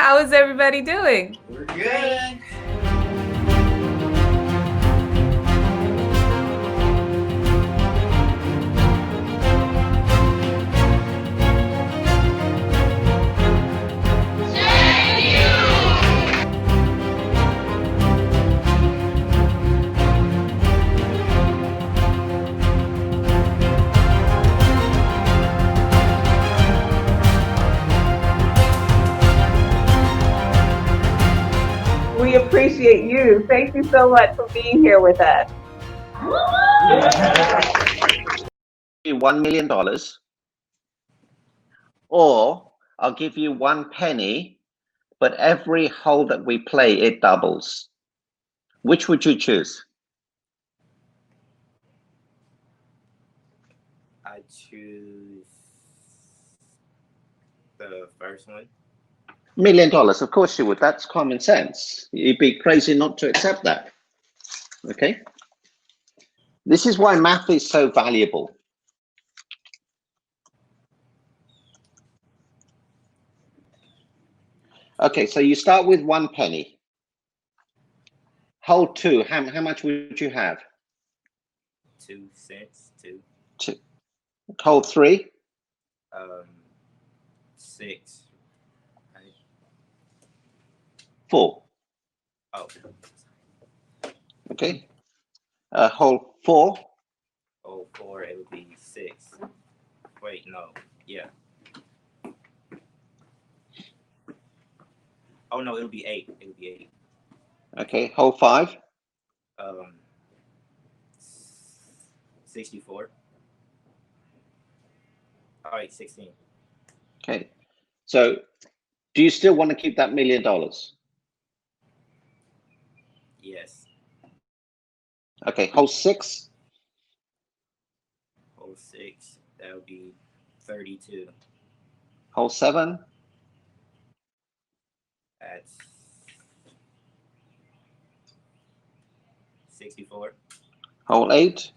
How is everybody doing? We're good. We appreciate you. Thank you so much for being here with us. $1 million, or I'll give you 1 penny, but every hole that we play, it doubles. Which would you choose? I choose the first one. $1 million, of course you would. That's common sense. You'd be crazy not to accept that. Okay? This is why math is so valuable. Okay, so you start with 1 penny. Hole 2, how much would you have? 2 cents. 2. Hole 3? 6. 4. Oh. Okay. Hole 4? Hole 4, it would be 6. Wait, no. Yeah. Oh no, it'll be 8. It'll be 8. Okay. Hole 5? 64. All right, 16. Okay. So do you still want to keep that $1 million? Yes. Okay. Hole 6? Hole 6, that would be 32. Hole 7? That's 64. Hole 8?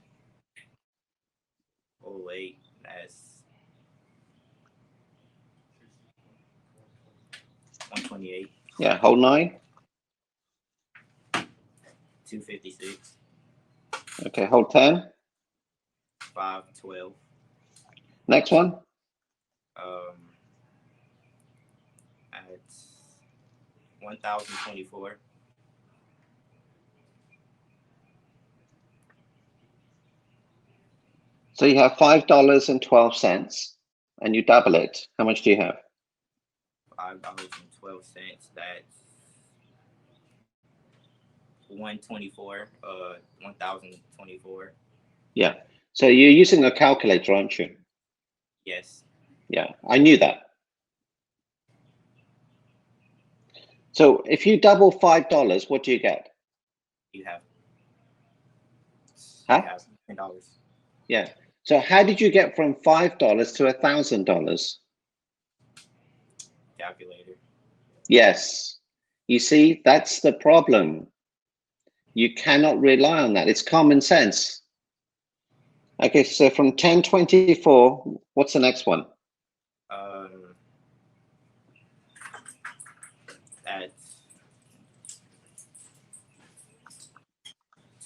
Hole 8, that's 128. Yeah. Hole 9? 256. Okay. Hole 10? 512. Next one? That's 1024. So you have $5.12 and you double it. How much do you have? $5.12. That's 124. 1024. Yeah. So you're using a calculator, aren't you? Yes. Yeah, I knew that. So if you double $5, what do you get? You have. Huh? You have $10. Yeah. So how did you get from $5 to $1,000? Calculator. Yes. You see, that's the problem. You cannot rely on that. It's common sense. Okay, so from 1024, what's the next one? That's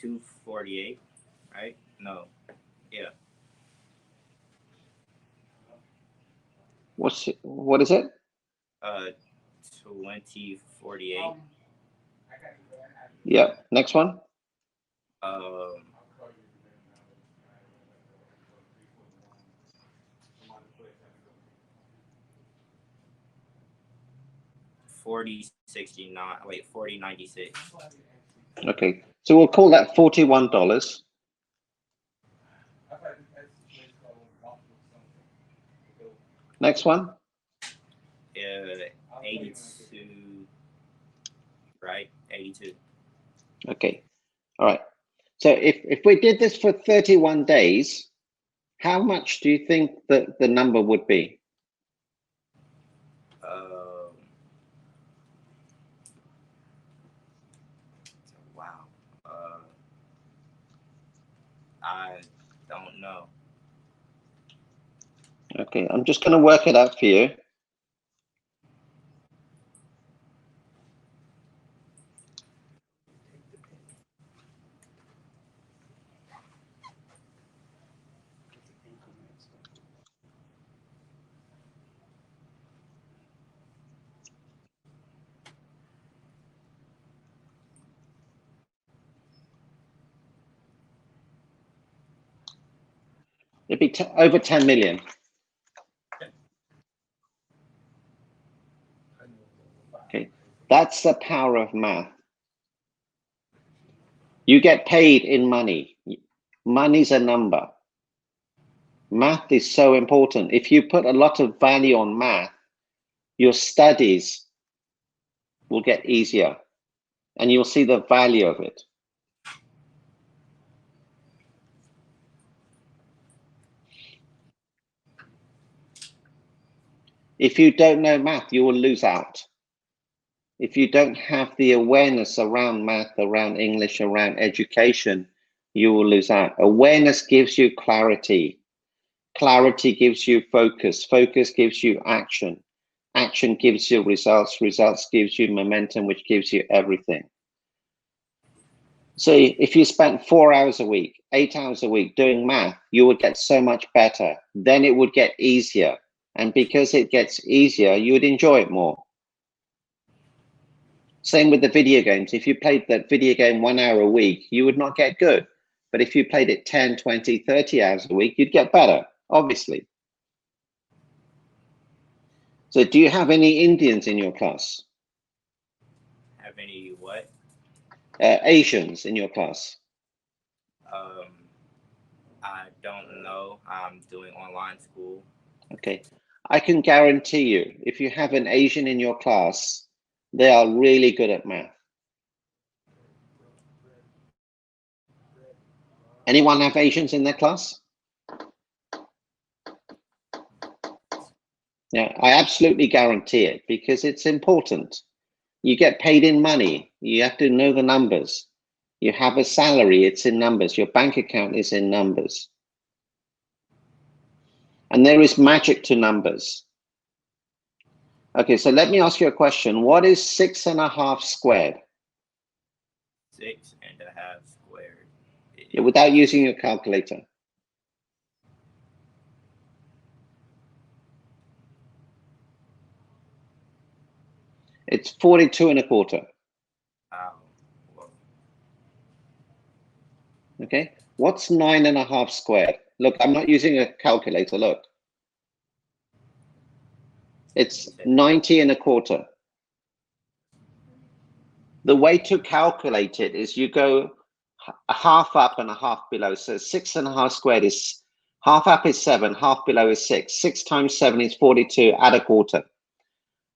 248, right? No. Yeah. What is it? 2048. Yeah. Next one. 4069. Wait, 4096. Okay. So we'll call that $41. Next one. 82. Right? 82. Okay. All right. So if we did this for 31 days, how much do you think that the number would be? Wow. I don't know. Okay, I'm just going to work it out for you. It'd be over 10 million. Okay, that's the power of math. You get paid in money. Money's a number. Math is so important. If you put a lot of value on math, your studies will get easier and you'll see the value of it. If you don't know math, you will lose out. If you don't have the awareness around math, around English, around education, you will lose out. Awareness gives you clarity. Clarity gives you focus. Focus gives you action. Action gives you results. Results gives you momentum, which gives you everything. So if you spent 4 hours a week, 8 hours a week doing math, you would get so much better. Then it would get easier. And because it gets easier, you would enjoy it more. Same with the video games. If you played that video game 1 hour a week, you would not get good. But if you played it 10, 20, 30 hours a week, you'd get better, obviously. So do you have any Indians in your class? Have any what? Asians in your class? I don't know. I'm doing online school. Okay. I can guarantee you, if you have an Asian in your class, they are really good at math. Anyone have Asians in their class? Yeah, I absolutely guarantee it because it's important. You get paid in money. You have to know the numbers. You have a salary, it's in numbers. Your bank account is in numbers. And there is magic to numbers. Okay, so let me ask you a question. What is 6.5 squared? 6.5 squared. Yeah, without using your calculator. It's 42.25. Well, Okay, what's 9.5 squared? Look, I'm not using a calculator, look. It's 90.25. The way to calculate it is you go a half up and a half below. So 6.5 squared is half up is 7, half below is 6. 6 times 7 is 42, add a quarter.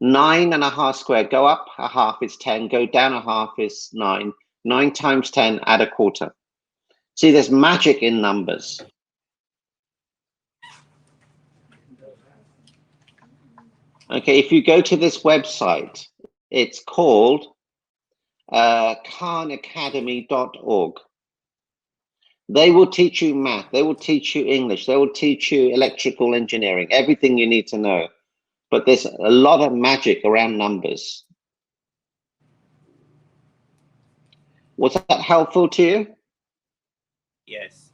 9.5 squared, go up a half is 10, go down a half is 9. 9 times 10, add a quarter. See, there's magic in numbers. Okay, if you go to this website, it's called khanacademy.org. They will teach you math, they will teach you English, they will teach you electrical engineering, everything you need to know. But there's a lot of magic around numbers. Was that helpful to you? yes.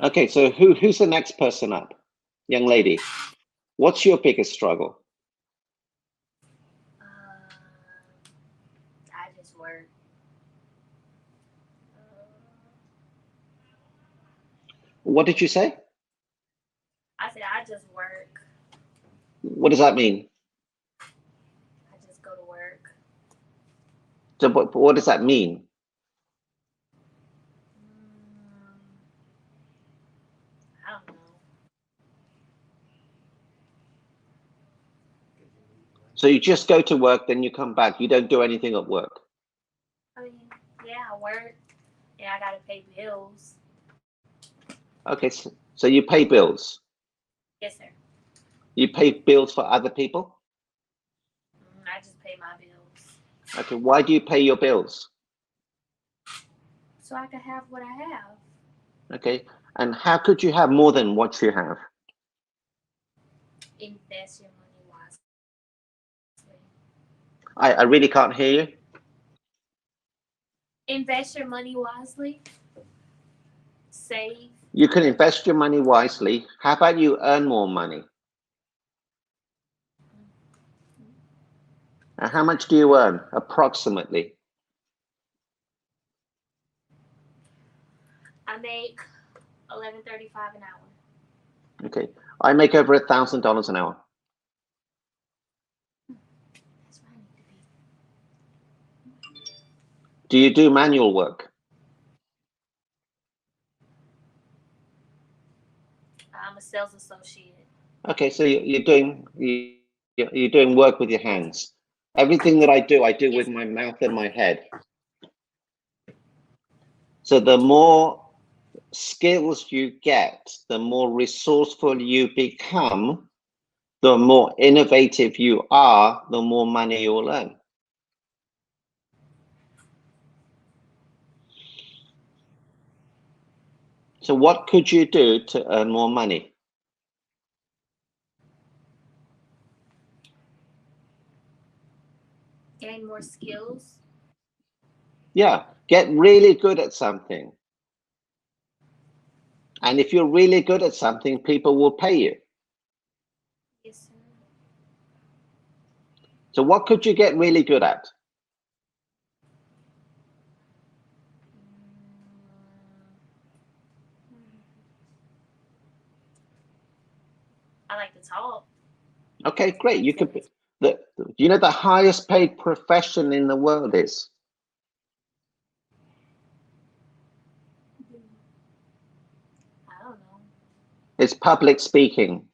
Okay, so who's the next person up? Young lady, what's your biggest struggle? I just work. What did you say? I said I just work. What does that mean? I just go to work. So what does that mean? I don't know. So you just go to work, then you come back. You don't do anything at work. I mean, yeah, I work. Yeah, I gotta pay bills. Okay, so you pay bills. Yes, sir. You pay bills for other people? I just pay my bills. Okay, why do you pay your bills? So I can have what I have. Okay, and how could you have more than what you have? Invest your money wisely. I really can't hear you. Invest your money wisely. Save. You can invest your money wisely. How about you earn more money? And how much do you earn, approximately? I make $11.35 an hour. Okay, I make over $1,000 an hour. That's where I need to be. Do you do manual work? I'm a sales associate. Okay, so you're doing work with your hands. Everything that I do with my mouth and my head. So the more skills you get, the more resourceful you become, the more innovative you are, the more money you'll earn. So what could you do to earn more money? Gain more skills. Yeah, get really good at something. And if you're really good at something, people will pay you. Yes, sir. So what could you get really good at? I like to talk. Okay, great. You could be you know the highest paid profession in the world is? I don't know. It's public speaking.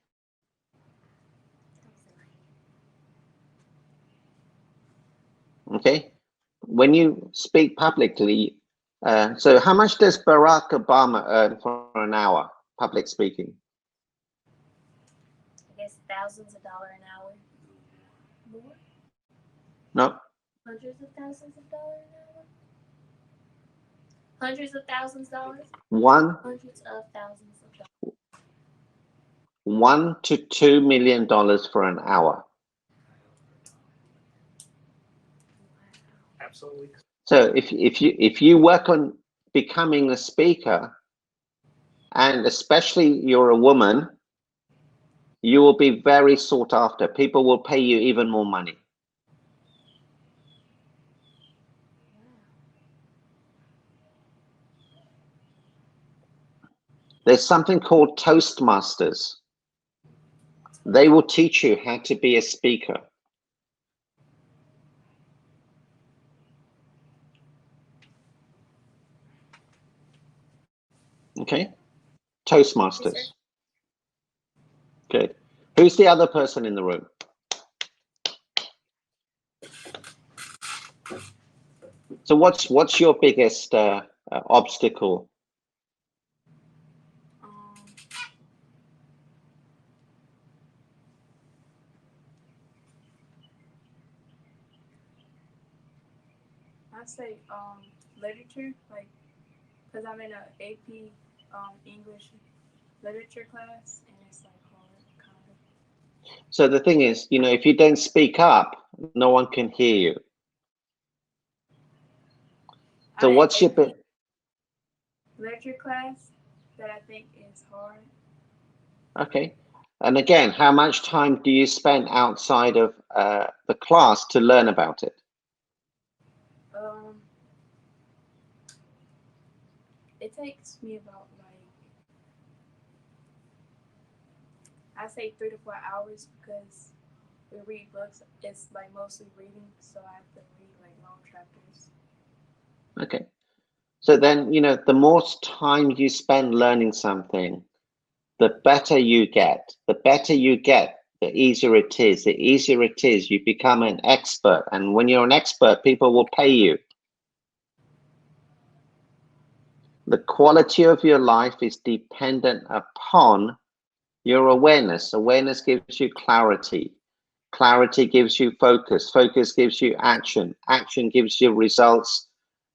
Okay, when you speak publicly, so how much does Barack Obama earn for an hour public speaking? I guess thousands of dollars an hour. More? No, Hundreds of thousands of dollars an hour? Hundreds of thousands of dollars? Hundreds of thousands of dollars. $1 to $2 million for an hour. Absolutely. So if you work on becoming a speaker, and especially you're a woman, you will be very sought after. People will pay you even more money. There's something called Toastmasters. They will teach you how to be a speaker. Okay, Toastmasters. Yes, Good. Who's the other person in the room? So what's your biggest obstacle? I'd say literature, like, because I'm in a AP English literature class, and it's like hard, kind of. So the thing is, you know, if you don't speak up, no one can hear you. So I'm what's in your AP literature class that I think is hard. okay? And again, how much time do you spend outside of the class to learn about it? It takes me about like, I say 3 to 4 hours, because we read books. It's like mostly reading, so I have to read like long chapters. Okay. So then, you know, the more time you spend learning something, the better you get. The better you get, the easier it is. The easier it is, you become an expert. And when you're an expert, people will pay you. The quality of your life is dependent upon your awareness. Awareness gives you clarity. Clarity gives you focus. Focus gives you action. Action gives you results.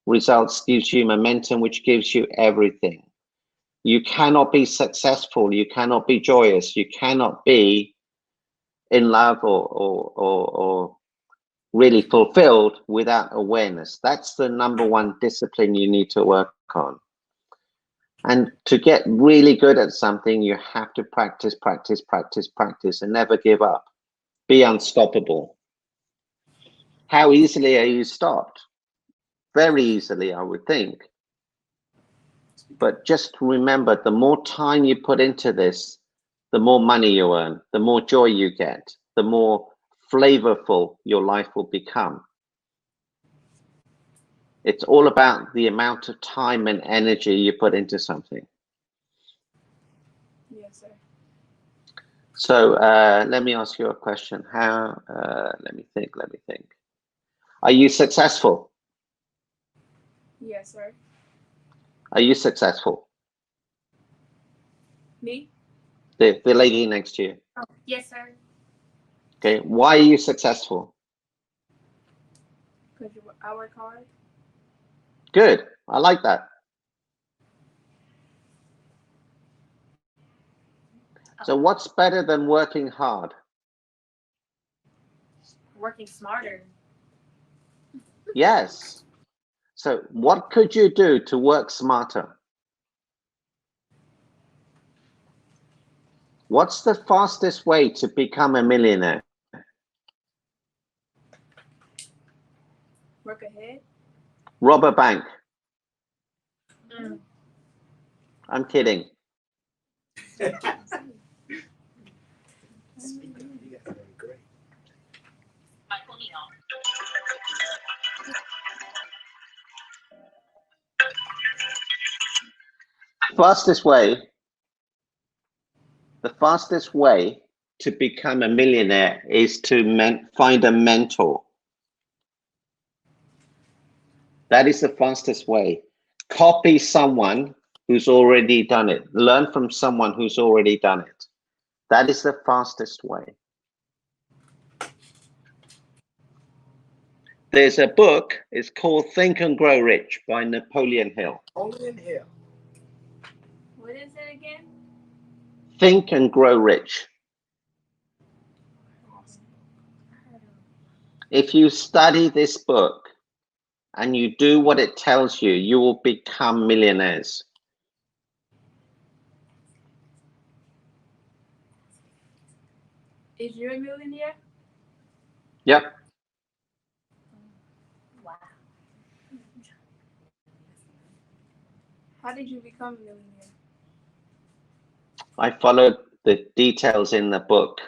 Results gives you momentum, which gives you everything. You cannot be successful. You cannot be joyous. You cannot be in love or really fulfilled without awareness. That's the number one discipline you need to work on. And to get really good at something, you have to practice, practice, practice, practice, and never give up. Be unstoppable. How easily are you stopped? Very easily, I would think. But just remember, the more time you put into this, the more money you earn, the more joy you get, the more flavorful your life will become. It's all about the amount of time and energy you put into something. Yes, sir. So let me ask you a question. Let me think. Are you successful? Yes, sir. Are you successful? Me? The lady next to you. Oh, yes, sir. Okay, why are you successful? Because I work hard. Good, I like that. So what's better than working hard? Working smarter. Yes. So what could you do to work smarter? What's the fastest way to become a millionaire? Work ahead. Rob a bank. Mm. I'm kidding. The fastest way to become a millionaire is to find a mentor. That is the fastest way. Copy someone who's already done it. Learn from someone who's already done it. That is the fastest way. There's a book, it's called Think and Grow Rich by Napoleon Hill. What is it again? Think and Grow Rich. If you study this book and you do what it tells you, you will become millionaires. Is you a millionaire? Yep. Wow. How did you become a millionaire? I followed the details in the book.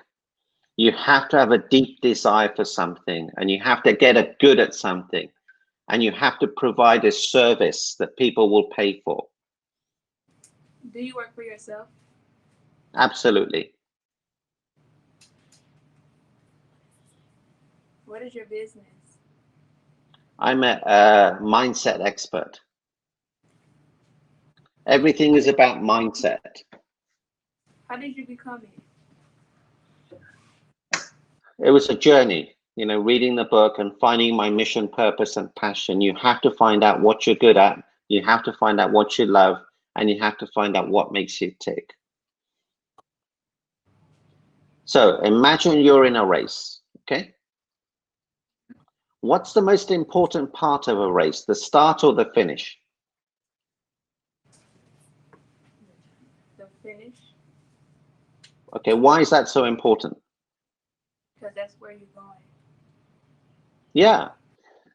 You have to have a deep desire for something, and you have to get good at something, and you have to provide a service that people will pay for. Do you work for yourself? Absolutely. What is your business? I'm a mindset expert. Everything is about mindset. How did you become it? It was a journey, you know, reading the book and finding my mission, purpose, and passion. You have to find out what you're good at. You have to find out what you love, and you have to find out what makes you tick. So imagine you're in a race, okay? What's the most important part of a race, the start or the finish? The finish? Okay, why is that so important? Because that's where you're going. Yeah,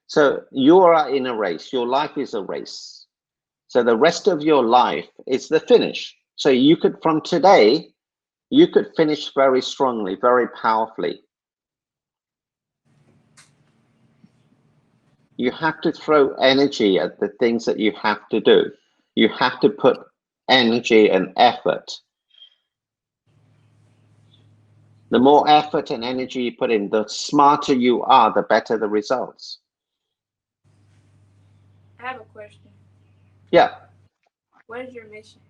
so you are in a race. Your life is a race. So the rest of your life is the finish. So you could, from today, you could finish very strongly, very powerfully. You have to throw energy at the things that you have to do. You have to put energy and effort. The more effort and energy you put in, the smarter you are, the better the results. I have a question. Yeah. What is your mission?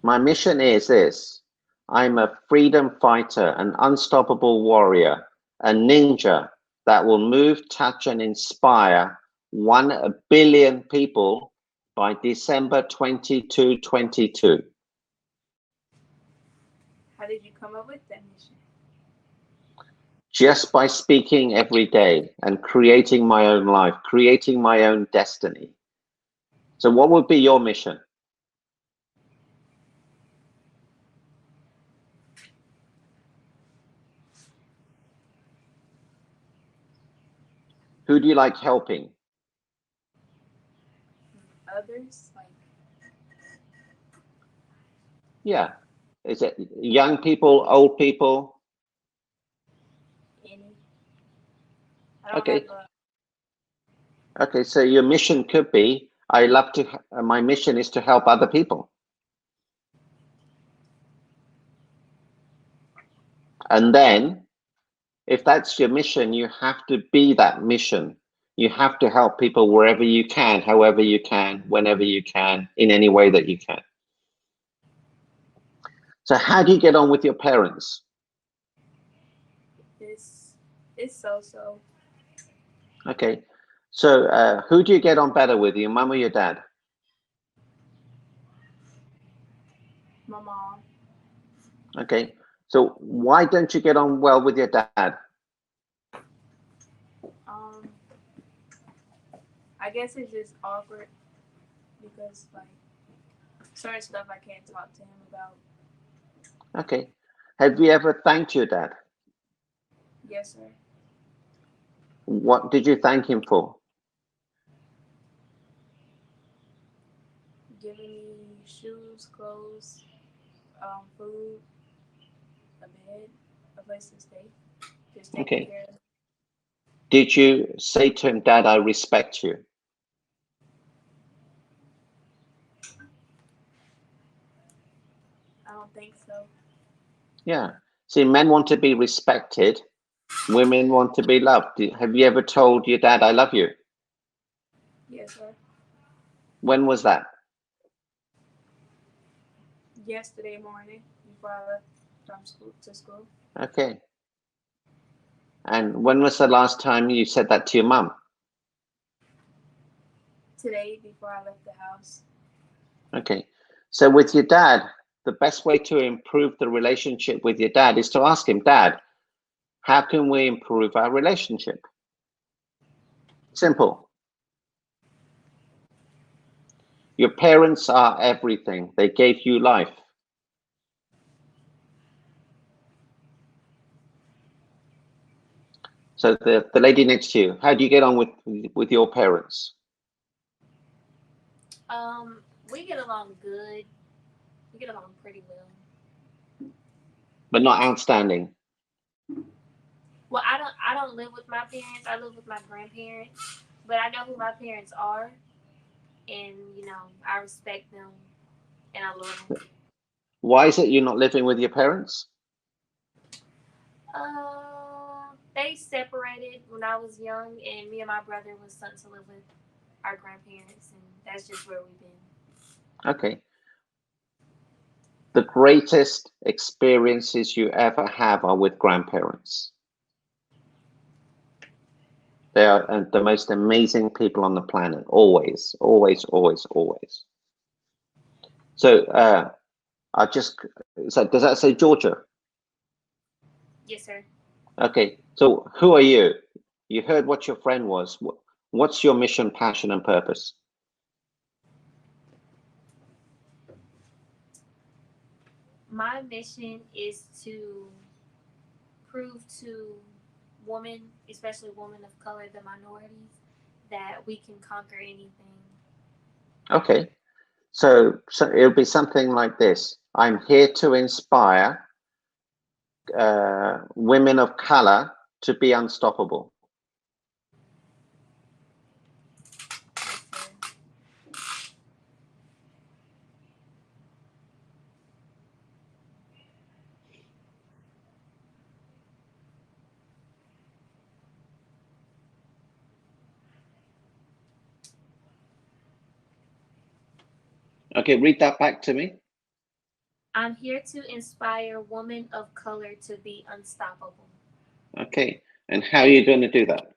My mission is this. I'm a freedom fighter, an unstoppable warrior, a ninja that will move, touch, and inspire 1 billion people by December 2022. How did you come up with that mission? Just by speaking every day and creating my own life, creating my own destiny. So what would be your mission? Who do you like helping? Others? Like, Yeah, Is it young people, old people? Any. I don't Okay. have a. Okay, so your mission could be, my mission is to help other people. And then, if that's your mission, you have to be that mission. You have to help people wherever you can, however you can, whenever you can, in any way that you can. So how do you get on with your parents? It's so. Okay, so who do you get on better with, your mum or your dad? My mom. Okay, so why don't you get on well with your dad? I guess it's just awkward because like certain stuff I can't talk to him about. Okay, have you ever thanked your dad? Yes, sir. What did you thank him for? Giving me shoes, clothes, food, a bed, a place to stay, just taking Okay. care of me. Did you say to him, Dad, I respect you? I don't think so. Yeah. See, men want to be respected. Women want to be loved. Have you ever told your dad, I love you? Yes, sir. When was that? Yesterday morning before I left from school to school. Okay. And when was the last time you said that to your mum? Today before I left the house. Okay. So with your dad, the best way to improve the relationship with your dad is to ask him, Dad, how can we improve our relationship? Simple. Your parents are everything. They gave you life. So the lady next to you, how do you get on with your parents? We get along good. We get along pretty well. But not outstanding. Well, I don't live with my parents. I live with my grandparents, but I know who my parents are, and I respect them and I love them. Why is it you're not living with your parents? They separated when I was young, and me and my brother was sent to live with our grandparents, and that's just where we've been. Okay. The greatest experiences you ever have are with grandparents. They are the most amazing people on the planet. Always, always, always, always. So does that say Georgia? Yes, sir. Okay. So who are you? You heard what your friend was. What's your mission, passion, and purpose? My mission is to prove to women, especially women of color, the minorities, that we can conquer anything. Okay. So it'll be something like this. I'm here to inspire women of color to be unstoppable. Yes, sir. Okay, read that back to me. I'm here to inspire women of color to be unstoppable. Okay, and how are you going to do that?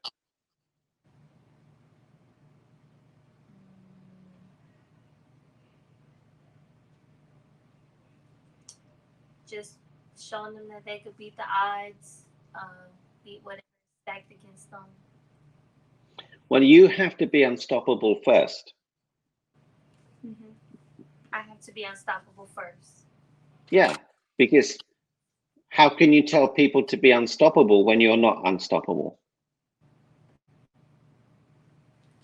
Just showing them that they could beat the odds, beat whatever is stacked against them. Well, you have to be unstoppable first. Mm-hmm. I have to be unstoppable first. Yeah, because how can you tell people to be unstoppable when you're not unstoppable?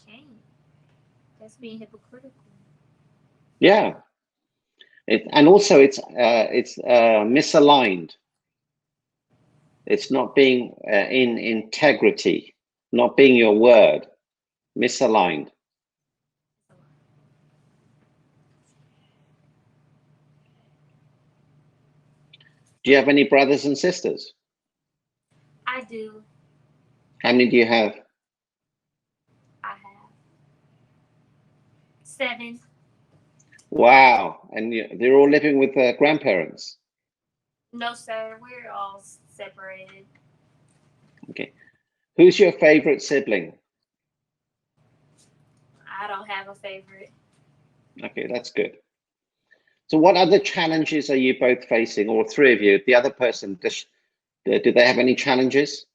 Okay. That's being hypocritical. Yeah. And also it's misaligned. It's not being in integrity, not being your word, misaligned. Do you have any brothers and sisters? I do. How many do you have? I have 7. Wow, and they're all living with their grandparents. No, sir. We're all separated. Okay. Who's your favorite sibling? I don't have a favorite. Okay, that's good. So what other challenges are you both facing, all three of you? The other person, do they have any challenges?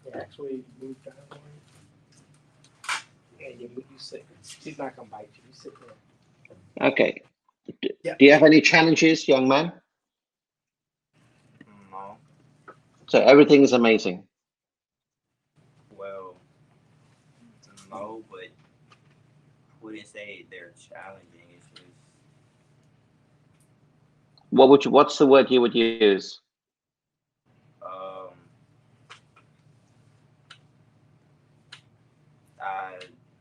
They actually moved out of and you sit. She's not gonna bite you. You sit there. Okay. Yeah. Do you have any challenges, young man? No. So everything is amazing. Well, no, but I wouldn't say they're challenging. It's just What's the word you would use? um, I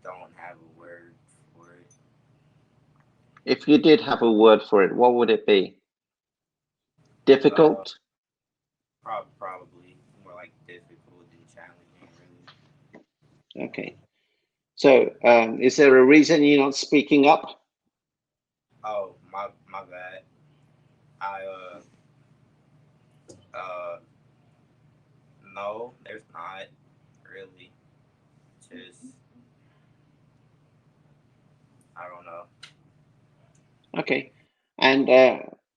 don't have a word for it. If you did have a word for it, what would it be? Difficult? Probably more like difficult than challenging, really. Okay. So is there a reason you're not speaking up? Oh, my bad. I uh no, there's not really. Just I don't know. Okay. And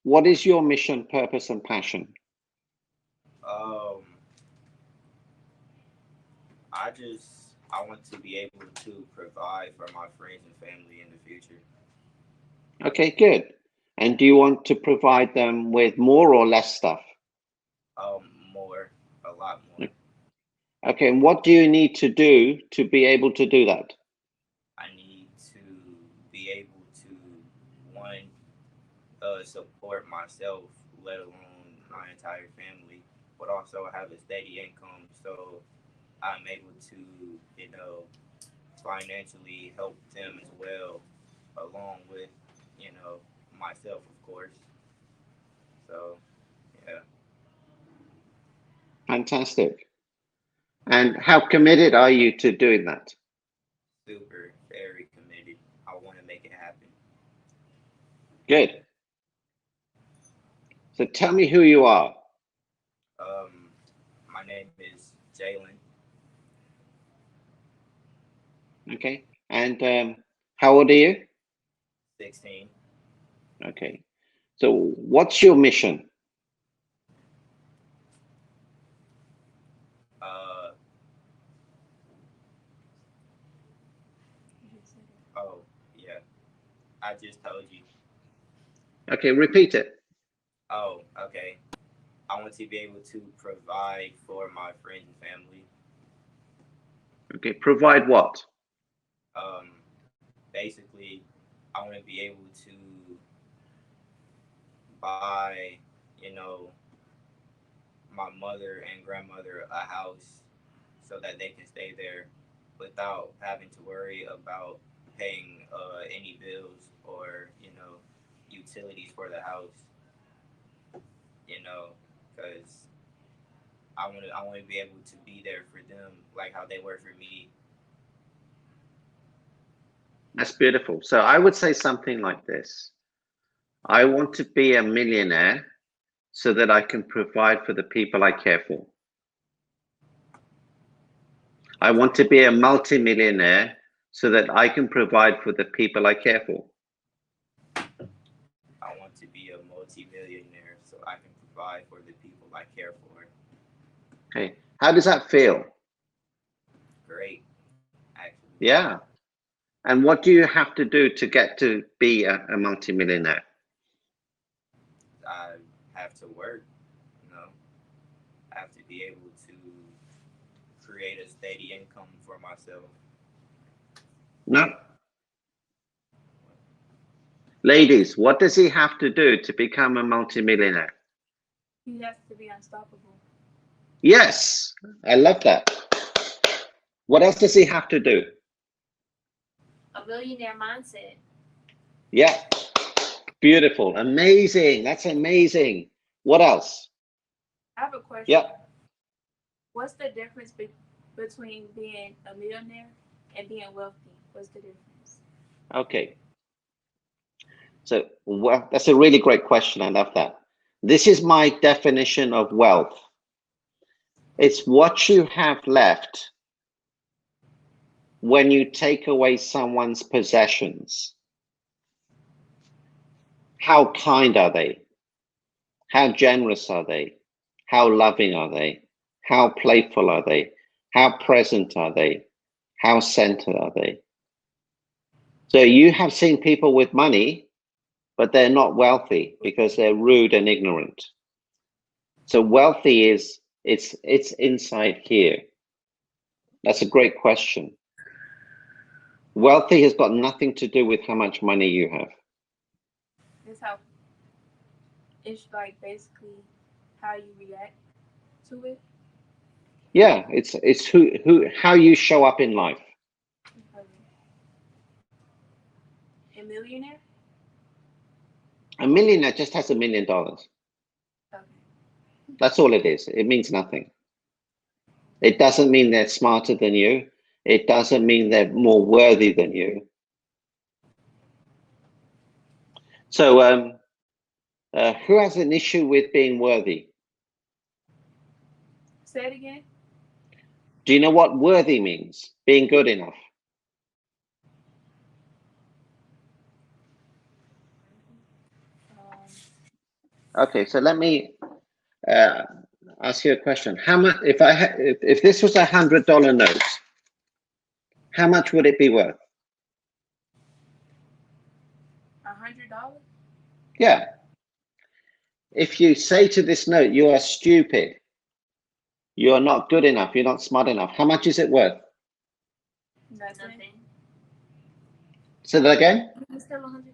what is your mission, purpose, and passion? Um, I want to be able to provide for my friends and family in the future. Okay, good. And do you want to provide them with more or less stuff? More, a lot more. Okay, and what do you need to do to be able to do that? I need to be able to one support myself, let alone my entire family, but also have a steady income so I'm able to, you know, financially help them as well, along with, you know, myself, of course. So, yeah, Fantastic. And how committed are you to doing that? super, very committed. I want to make it happen. Good. So tell me who you are. Um, my name is Jalen. Okay. And how old are you? 16. Okay. So what's your mission? Uh, oh, yeah, I just told you. Okay, repeat it. Oh, okay. I want to be able to provide for my friends and family. Okay, provide what? Um, Basically, I want to be able to buy, you know, my mother and grandmother a house so that they can stay there without having to worry about paying any bills or, you know, utilities for the house, you know, because I want to be able to be there for them like how they were for me. That's beautiful. So I would say something like this. I want to be a millionaire so that I can provide for the people I care for. I want to be a multimillionaire so that I can provide for the people I care for. I want to be a multi-millionaire so I can provide for the people I care for. Okay. How does that feel? Great, actually. Yeah. And what do you have to do to get to be a multimillionaire? I have to work, you know. I have to be able to create a steady income for myself. No. Ladies, what does he have to do to become a multimillionaire? He has to be unstoppable. Yes, I love that. What else does he have to do? A millionaire mindset. Yeah, beautiful, amazing. That's amazing. What else? I have a question. Yeah. What's the difference between being a millionaire and being wealthy? What's the difference? Okay. So, well, that's a really great question. I love that. This is my definition of wealth. It's what you have left when you take away someone's possessions. How kind are they? How generous are they? How loving are they? How playful are they? How present are they? How centered are they? So you have seen people with money, but they're not wealthy because they're rude and ignorant. So wealthy is, it's inside here. That's a great question. Wealthy has got nothing to do with how much money you have. It's how it's like basically how you react to it. Yeah, it's how you show up in life. A millionaire? A millionaire just has $1 million. Okay. That's all it is. It means nothing. It doesn't mean they're smarter than you. It doesn't mean they're more worthy than you. So, who has an issue with being worthy? Say it again. Do you know what worthy means? Being good enough. Okay, so let me ask you a question. How much, if this was $100 note, how much would it be worth? $100? Yeah. If you say to this note, you are stupid, you're not good enough, you're not smart enough, how much is it worth? Nothing. Say that again? It's still $100.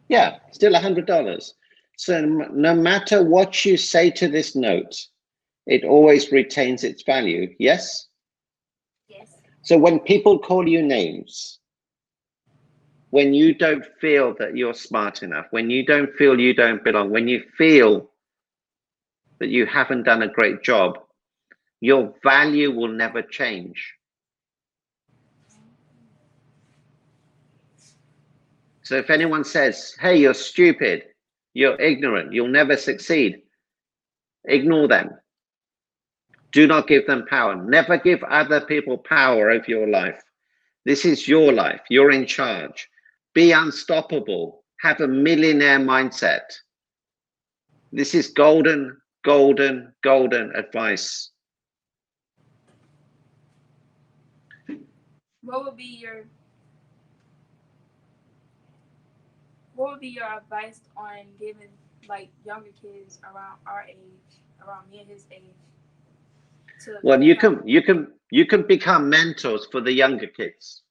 Yeah, still $100. So no matter what you say to this note, it always retains its value. Yes? Yes. So when people call you names, when you don't feel that you're smart enough, when you don't feel you don't belong, when you feel that you haven't done a great job, your value will never change. So if anyone says, hey, you're stupid, you're ignorant, you'll never succeed, ignore them. Do not give them power. Never give other people power over your life. This is your life. You're in charge. Be unstoppable. Have a millionaire mindset. This is golden, golden, golden advice. What would be your advice on giving like younger kids around our age, around me and his age? Well, you can become mentors for the younger kids.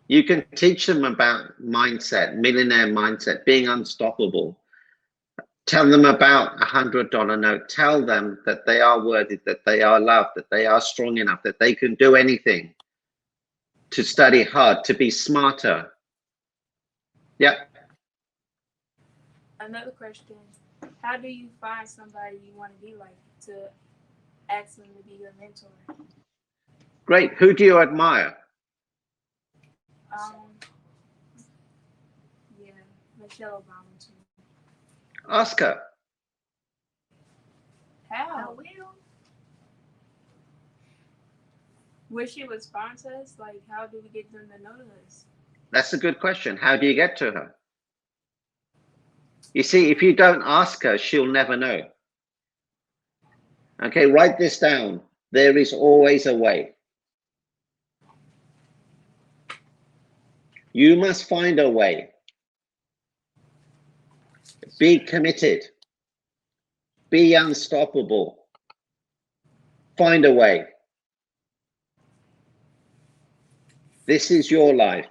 You can teach them about mindset, millionaire mindset, being unstoppable. Tell them about $100 note. Tell them that they are worthy, that they are loved, that they are strong enough, that they can do anything. To study hard, to be smarter. Yeah. Another question: how do you find somebody you want to be like to ask them to be your mentor? Great. Who do you admire? Yeah, Michelle Obama too. Ask her. How? Wish she would sponsor us. Like, how do we get them to know us? That's a good question. How do you get to her? You see, if you don't ask her, she'll never know. Okay, write this down. There is always a way. You must find a way. Be committed. Be unstoppable. Find a way. This is your life.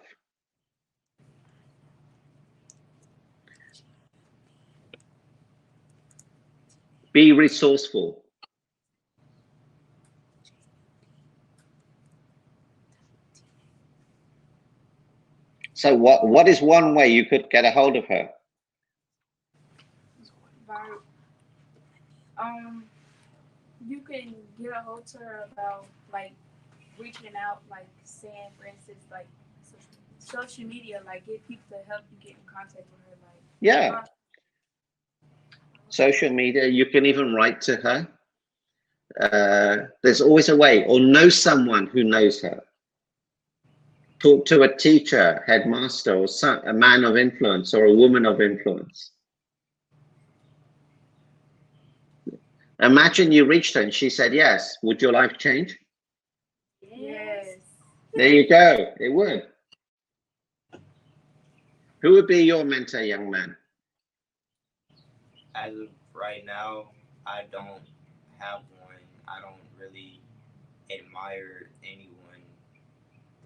Be resourceful. So what is one way you could get a hold of her? You can get a hold to her about like reaching out, like saying, for instance, like social media, like get people to help you get in contact with her, like Yeah. Social media, you can even write to her. There's always a way, or know someone who knows her. Talk to a teacher, headmaster, or a man of influence or a woman of influence. Imagine you reached her and she said yes. Would your life change? Yes. There you go. It would. Who would be your mentor, young man? As of right now, I don't have one. I don't really admire anyone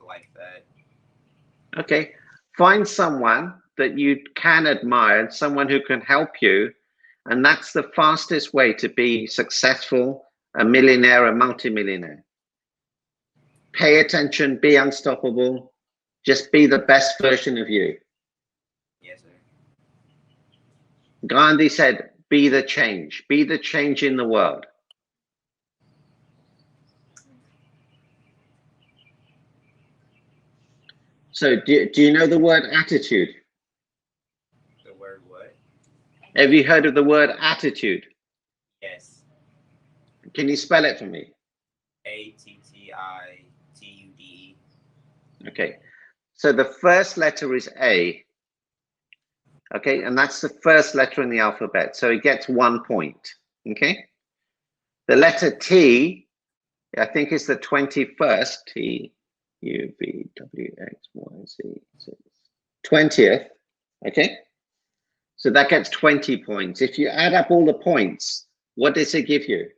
like that. Okay. Find someone that you can admire, someone who can help you. And that's the fastest way to be successful, a millionaire, a multimillionaire. Pay attention, be unstoppable. Just be the best version of you. Yes, sir. Gandhi said, be the change in the world. So do you know the word attitude? The word what? Have you heard of the word attitude? Yes. Can you spell it for me? ATTITUDE. Okay. So the first letter is A. Okay, and that's the first letter in the alphabet. So it gets 1 point. Okay. The letter T, I think is the 21st. T, U, V, W, X, Y, Z. 20th. Okay. So that gets 20 points. If you add up all the points, what does it give you?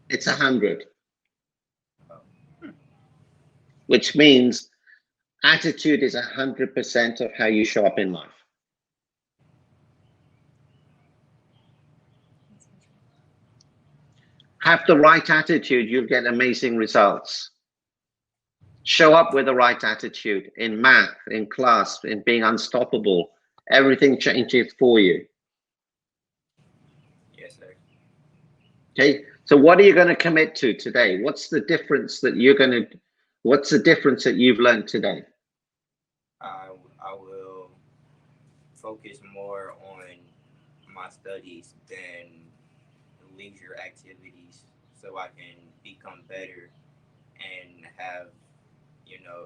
It's 100. Which means attitude is 100% of how you show up in life. Have the right attitude, you'll get amazing results. Show up with the right attitude in math, in class, in being unstoppable. Everything changes for you. Yes, sir. Okay, so what are you going to commit to today? What's the difference that you've learned today? I will focus more on my studies than leisure activities so I can become better and have,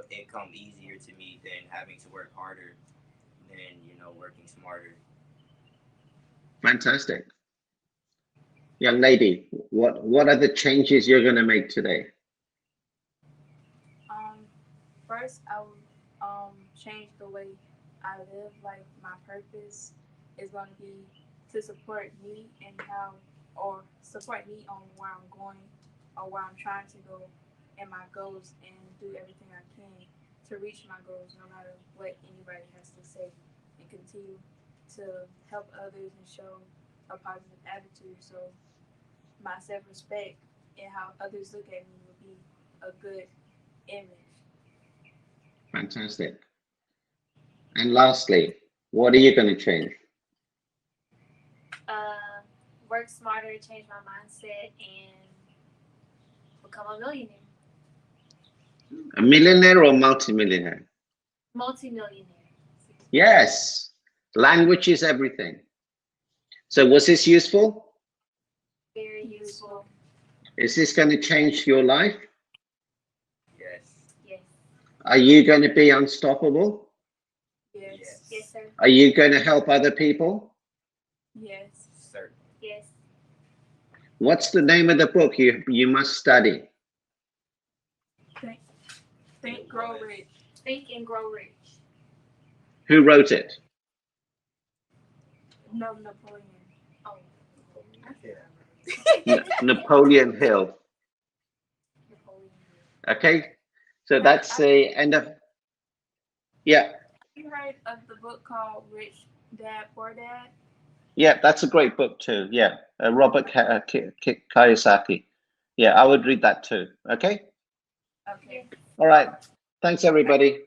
it come easier to me than having to work harder than, working smarter. Fantastic. Young lady, what are the changes you're going to make today? First, I would change the way I live. Like my purpose is going to be to support me and support me on where I'm going or where I'm trying to go and my goals, and do everything I can to reach my goals, no matter what anybody has to say, and continue to help others and show a positive attitude. So my self-respect and how others look at me will be a good image. Fantastic. And lastly, what are you going to change? Work smarter, change my mindset, and become a millionaire. A millionaire or multimillionaire? Multi-millionaire. Yes. Language is everything. So was this useful? Very useful. Is this going to change your life? Yes. Yes. Are you going to be unstoppable? Yes. Yes, sir. Are you going to help other people? Yes. Certainly. Yes. What's the name of the book you must study? Think, Grow Rich. Think and Grow Rich. Who wrote it? No, Napoleon. Oh. Napoleon Hill. Okay, so that's the end of. Yeah, You heard of the book called Rich Dad Poor Dad? yeah, that's a great book too. Yeah, Robert Kiyosaki. Yeah, I would read that too. Okay. Okay. All right. Thanks, everybody.